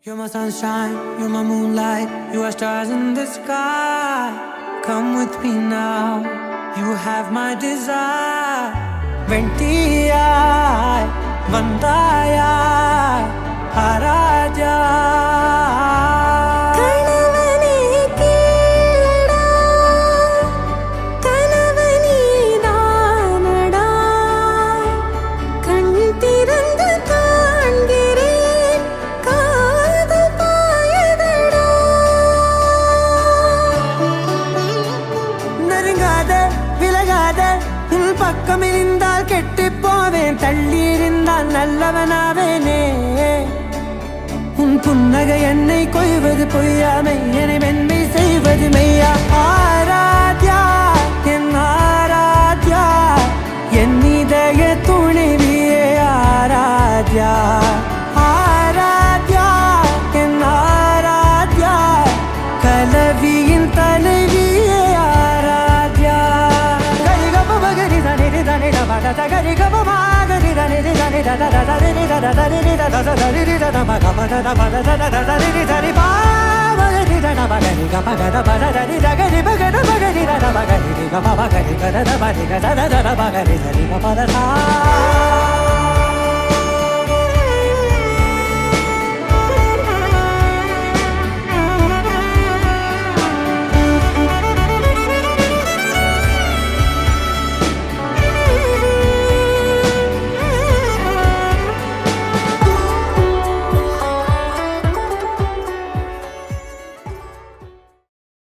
You're my sunshine, you're my moonlight, you are stars in the sky. Come with me now, you have my desire. Ventiyai, Vandaya, Araja. பக்கமிருந்தால் கெட்டுப் போவேன், தள்ளியிருந்தால் நல்லவனாவேனே. உன் புன்னகை என்னை கொய்வது பொய்யாமை, என்னை மென்மை செய்வது மெய்யா. ஆராத்யா என் ஆராத்யா, என் இதய துணைவியே ஆராத்யா. ஆராத்யா என் Aradhya, கலவியின் தலைவியே Aradhya. Gari gaba ma gari da ni da ni da da da da ni da da da ni da da da da ni da da ma ga ma da da ba da da da da ni da ni ba ma ni da da ba ni ga ma ga da ba da da ni da ga ni ba ga da ba ga ni da da ba ga ni ga ma ba ga ni ga da da ba ni ga da da da ba ga ni da ni ba da da.